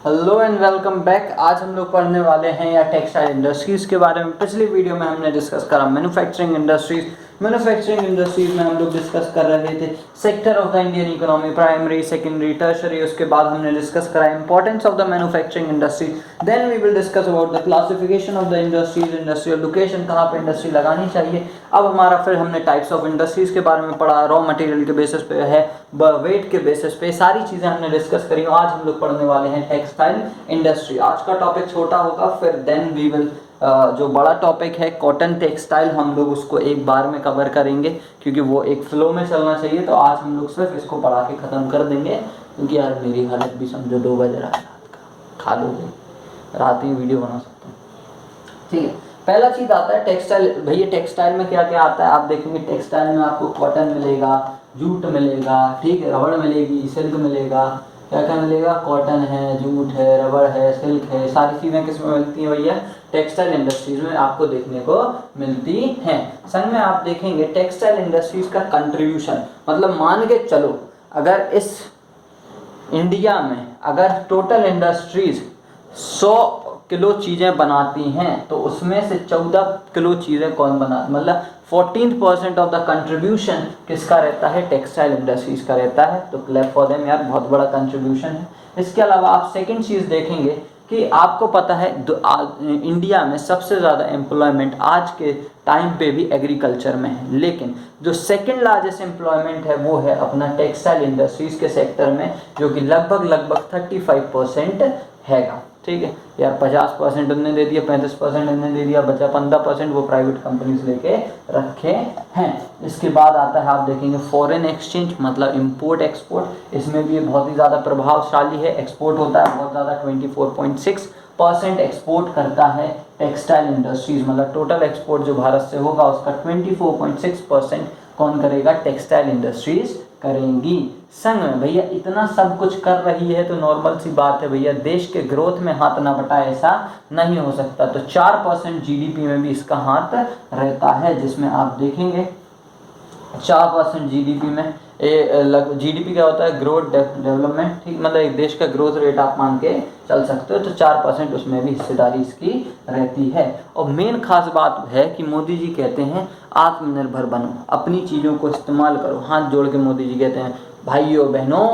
Hello and welcome back. आज हम लोग पढ़ने वाले हैं या टेक्सटाइल इंडस्ट्रीज के बारे में। पिछली वीडियो में हमने डिस्कस करा मैन्युफैक्चरिंग इंडस्ट्रीज। मैन्युफैक्चरिंग इंडस्ट्रीज में हम लोग डिस्कस कर रहे थे sector of the Indian economy, primary, secondary, tertiary. उसके बाद हमने डिस्कस करा importance of the manufacturing industry. Then we will discuss about the classification of the industries, industrial location, कहाँ पे इंडस्ट्री लगानी चाहिए। अब हमारा फिर हमने टाइप्स ऑफ इंडस्ट्रीज के बारे में पढ़ा, रॉ मटेरियल के बेसिस पे है, वेट के बेसिस पे, सारी चीजें हमने डिस्कस करी। आज हम लोग पढ़ने वाले हैं टेक्सटाइल इंडस्ट्री। आज का टॉपिक छोटा होगा, फिर देन वी विल जो बड़ा टॉपिक है कॉटन टेक्सटाइल, हम लोग उसको एक बार में कवर करेंगे क्योंकि वो एक फ्लो में चलना चाहिए। तो आज हम लोग सिर्फ इसको पढ़ा के ख़त्म कर देंगे क्योंकि यार मेरी हालत भी समझो 2 बज रहा है रात का, खा लोगे रात ही वीडियो बना सकता हूँ। ठीक है, पहला चीज़ आता है टेक्सटाइल। भैया टेक्सटाइल में क्या क्या आता है आप देखेंगे। टेक्सटाइल में आपको कॉटन मिलेगा, जूट मिलेगा, ठीक है, रबड़ मिलेगी, सिल्क मिलेगा। क्या क्या मिलेगा? कॉटन है, जूट है, रबड़ है, सिल्क है। सारी चीज़ें किस में मिलती हैं भैया? टेक्सटाइल इंडस्ट्रीज में आपको देखने को मिलती हैं। संग में आप देखेंगे टेक्सटाइल इंडस्ट्रीज का कंट्रीब्यूशन, मतलब मान के चलो अगर इस इंडिया में अगर टोटल इंडस्ट्रीज 100 किलो चीज़ें बनाती हैं तो उसमें से 14 किलो चीज़ें कौन बना, मतलब 14% ऑफ द कंट्रीब्यूशन किसका रहता है? टेक्सटाइल इंडस्ट्रीज का रहता है। तो क्लैप फॉर देम यार, बहुत बड़ा कंट्रीब्यूशन है। इसके अलावा आप सेकंड चीज़ देखेंगे कि आपको पता है इंडिया में सबसे ज़्यादा एम्प्लॉयमेंट आज के टाइम पे भी एग्रीकल्चर में है, लेकिन जो सेकंड लार्जेस्ट एम्प्लॉयमेंट है वो है अपना टेक्सटाइल इंडस्ट्रीज के सेक्टर में, जो कि लगभग 35% हैगा। ठीक है यार, 50% उन्होंने दे दिया, 35% उन्होंने दे दिया, बचा 15% वो प्राइवेट कंपनीज लेके रखे हैं। इसके बाद आता है आप देखेंगे फॉरेन एक्सचेंज, मतलब इंपोर्ट एक्सपोर्ट। इसमें भी ये बहुत ही ज़्यादा प्रभावशाली है। एक्सपोर्ट होता है बहुत ज़्यादा, 24.6% एक्सपोर्ट करता है टेक्सटाइल इंडस्ट्रीज। मतलब टोटल एक्सपोर्ट जो भारत से होगा उसका 24.6% कौन करेगा? टेक्सटाइल इंडस्ट्रीज करेंगी। संग में भैया इतना सब कुछ कर रही है तो नॉर्मल सी बात है भैया, देश के ग्रोथ में हाथ ना बटाए ऐसा नहीं हो सकता। तो 4% जीडीपी में भी इसका हाथ रहता है, जिसमें आप देखेंगे 4% जीडीपी में जीडीपी क्या होता है? ग्रोथ डेवलपमेंट, ठीक, मतलब एक देश का ग्रोथ रेट आप मान के चल सकते हो। तो 4% उसमें भी हिस्सेदारी इसकी रहती है। और मेन खास बात है कि मोदी जी कहते हैं आत्मनिर्भर बनो, अपनी चीज़ों को इस्तेमाल करो। हाथ जोड़ के मोदी जी कहते हैं भाइयों बहनों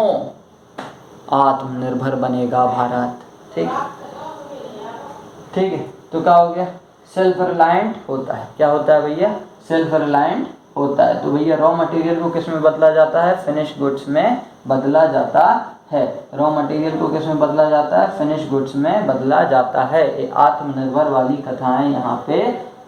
आत्मनिर्भर बनेगा भारत। ठीक ठीक है, तो क्या हो गया? सेल्फ रिलायंट होता है। क्या होता है भैया? सेल्फ रिलायंट होता है। तो भैया रॉ मटेरियल को किस में बदला जाता है? फिनिश गुड्स में बदला जाता है। रॉ मटेरियल को किस में बदला जाता है? फिनिश गुड्स में बदला जाता है। ये आत्मनिर्भर वाली कथाएं यहाँ पे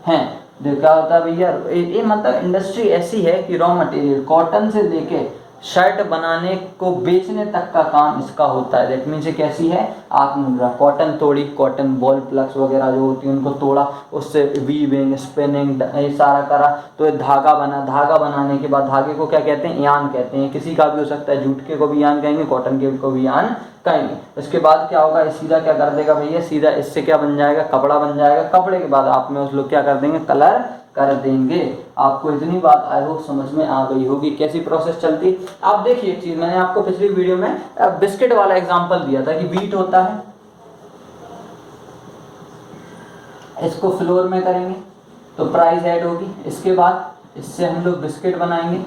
हैं। जो क्या होता है भैया, ये मतलब इंडस्ट्री ऐसी है कि रॉ मटेरियल कॉटन से लेके शर्ट बनाने को बेचने तक का काम इसका होता है। दैट मीन्स कैसी है? आत्मनिर्भर। कॉटन तोड़ी, कॉटन बॉल प्लग्स वगैरह जो होती है उनको तोड़ा, उससे वीविंग, स्पिनिंग, ये सारा करा, तो धागा बना। धागा बनाने के बाद धागे को क्या कहते हैं? यान कहते हैं। किसी का भी हो सकता है, जूट के को भी यान कहेंगे, कॉटन के को भी यान कहेंगे। उसके बाद क्या होगा? सीधा क्या कर देगा भैया? सीधा इससे क्या बन जाएगा? कपड़ा बन जाएगा। कपड़े के बाद आप में उस लोग क्या कर देंगे? कलर कर देंगे। आपको इतनी बात आई होप समझ में आ गई होगी कैसी प्रोसेस चलती। आप देखिए एक चीज, मैंने आपको पिछली वीडियो में बिस्किट वाला एग्जांपल दिया था कि व्हीट होता है, इसको फ्लोर में करेंगे तो प्राइस ऐड होगी। इसके बाद इससे हम लोग बिस्किट बनाएंगे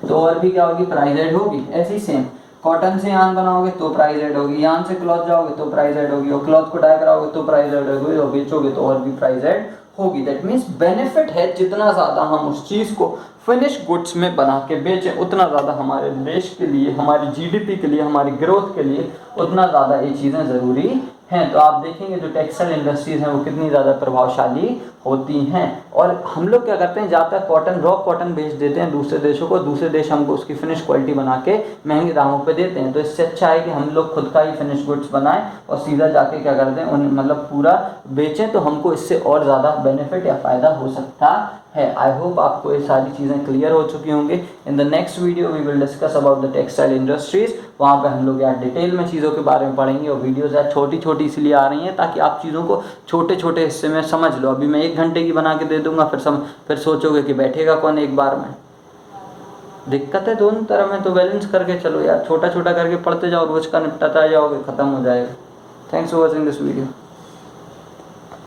तो और भी क्या होगी? प्राइस ऐड होगी। ऐसे ही सेम कॉटन से यान बनाओगे तो प्राइस ऐड होगी, यान से क्लॉथ जाओगे तो प्राइस ऐड होगी, और क्लॉथ को डाई कराओगे तो प्राइस ऐड होगी, और बेचोगे तो और भी प्राइस ऐड होगी। दैट मीन्स बेनिफिट है, जितना ज़्यादा हम उस चीज़ को फिनिश गुड्स में बना के बेचें उतना ज़्यादा हमारे देश के लिए, हमारी जीडीपी के लिए, हमारी ग्रोथ के लिए उतना ज़्यादा ये चीज़ें ज़रूरी हैं। तो आप देखेंगे जो टेक्सटाइल इंडस्ट्रीज़ हैं वो कितनी ज़्यादा प्रभावशाली होती हैं। और हम लोग क्या करते हैं, ज़्यादातर कॉटन, रॉ कॉटन बेच देते हैं दूसरे देशों को, दूसरे देश हमको उसकी फिनिश क्वालिटी बना के महंगे दामों पे देते हैं। तो इससे अच्छा है कि हम लोग खुद का ही फिनिश गुड्स बनाएं और सीधा जाके क्या करते हैं, उन्हें मतलब पूरा बेचें, तो हमको इससे और ज़्यादा बेनिफिट या फ़ायदा हो सकता है। आई होप आपको ये सारी चीज़ें क्लियर हो चुकी होंगी। In the next video we will discuss about the textile industries. वहाँ पे हम लोग यार डिटेल में चीज़ों के बारे में पढ़ेंगे, और वीडियोज़ यार छोटी छोटी इसलिए आ रही हैं ताकि आप चीज़ों को छोटे छोटे हिस्से में समझ लो। अभी मैं 1 घंटे की बना के दे दूंगा, फिर सोचोगे कि बैठेगा कौन एक बार में। दिक्कत है दोनों तरह में, तो बैलेंस करके चलो यार, छोटा छोटा करके पढ़ते जाओ, रोज का निपटाता जाओगे, खत्म हो जाएगा। Thanks for watching this video.